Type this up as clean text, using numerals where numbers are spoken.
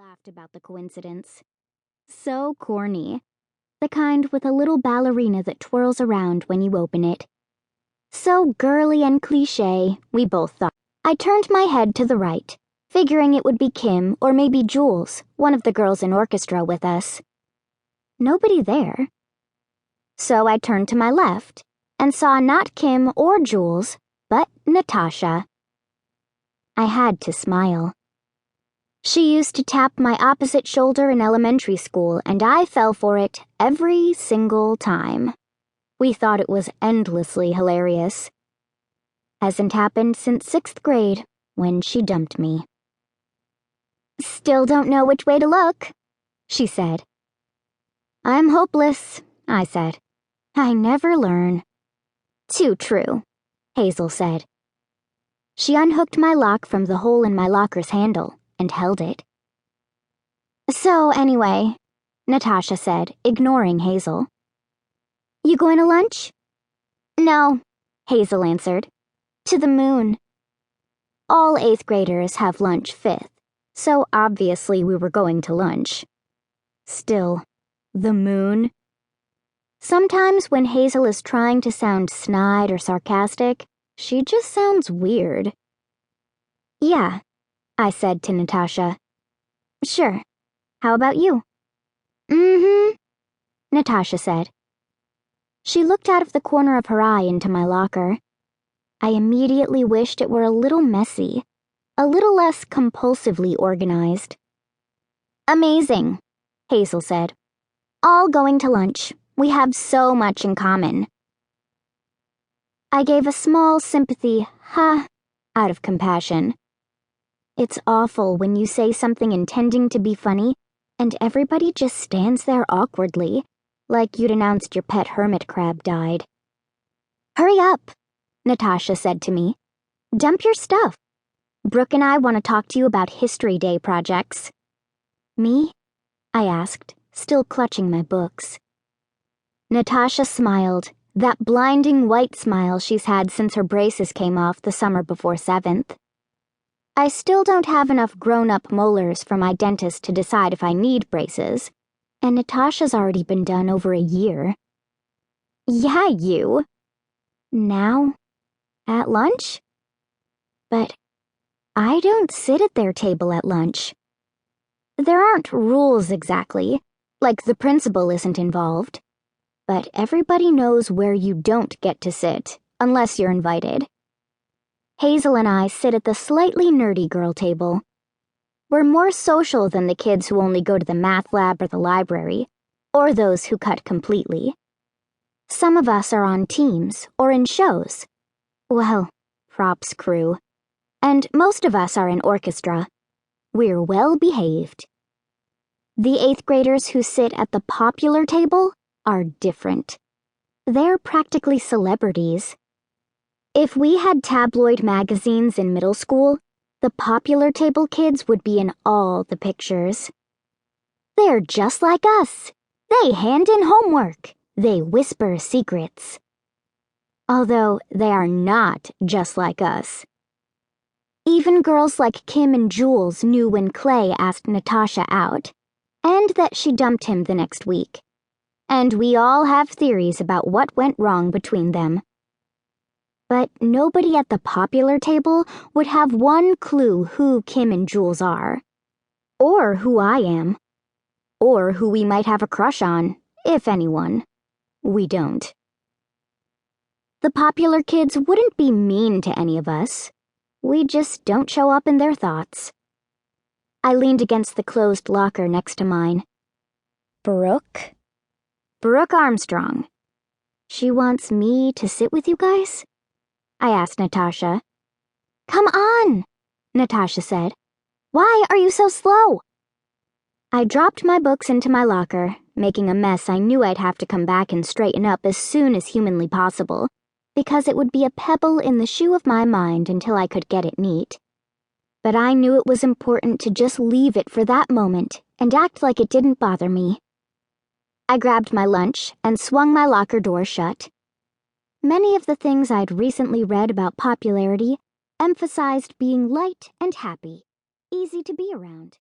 laughed about the coincidence. So corny. The kind with a little ballerina that twirls around when you open it. So girly and cliché, we both thought. I turned my head to the right, figuring it would be Kim or maybe Jules, one of the girls in orchestra with us. Nobody there. So I turned to my left and saw not Kim or Jules, but Natasha. I had to smile. She used to tap my opposite shoulder in elementary school, and I fell for it every single time. We thought it was endlessly hilarious. Hasn't happened since 6th grade, when she dumped me. "Still don't know which way to look," she said. "I'm hopeless," I said. "I never learn." "Too true," Hazel said. She unhooked my lock from the hole in my locker's handle and held it. "So anyway," Natasha said, ignoring Hazel. "You going to lunch?" "No," Hazel answered. "To the moon." All 8th graders have lunch 5th, so obviously we were going to lunch. Still, the moon. Sometimes when Hazel is trying to sound snide or sarcastic, she just sounds weird. "Yeah," I said to Natasha. "Sure. How about you?" "Mm-hmm," Natasha said. She looked out of the corner of her eye into my locker. I immediately wished it were a little messy, a little less compulsively organized. "Amazing," Hazel said. "All going to lunch. We have so much in common." I gave a small sympathy "ha" out of compassion. It's awful when you say something intending to be funny, and everybody just stands there awkwardly, like you'd announced your pet hermit crab died. "Hurry up," Natasha said to me. "Dump your stuff. Brooke and I want to talk to you about History Day projects." "Me?" I asked, still clutching my books. Natasha smiled, that blinding white smile she's had since her braces came off the summer before 7th. I still don't have enough grown-up molars for my dentist to decide if I need braces, and Natasha's already been done over a year. "Yeah, you." "Now? At lunch?" "But I don't sit at their table at lunch." "There aren't rules exactly, like the principal isn't involved. But everybody knows where you don't get to sit, unless you're invited. Hazel and I sit at the slightly nerdy girl table. We're more social than the kids who only go to the math lab or the library, or those who cut completely. Some of us are on teams or in shows. Well, props crew. And most of us are in orchestra. We're well behaved. The 8th graders who sit at the popular table are different. They're practically celebrities. If we had tabloid magazines in middle school, the popular table kids would be in all the pictures. They're just like us. They hand in homework. They whisper secrets. Although they are not just like us. Even girls like Kim and Jules knew when Clay asked Natasha out, and that she dumped him the next week. And we all have theories about what went wrong between them. But nobody at the popular table would have one clue who Kim and Jules are. Or who I am. Or who we might have a crush on, if anyone. We don't. The popular kids wouldn't be mean to any of us. We just don't show up in their thoughts. I leaned against the closed locker next to mine. Brooke? Brooke Armstrong. She wants me to sit with you guys? I asked Natasha. "Come on," Natasha said. "Why are you so slow?" I dropped my books into my locker, making a mess I knew I'd have to come back and straighten up as soon as humanly possible, because it would be a pebble in the shoe of my mind until I could get it neat. But I knew it was important to just leave it for that moment and act like it didn't bother me. I grabbed my lunch and swung my locker door shut. Many of the things I'd recently read about popularity emphasized being light and happy, easy to be around.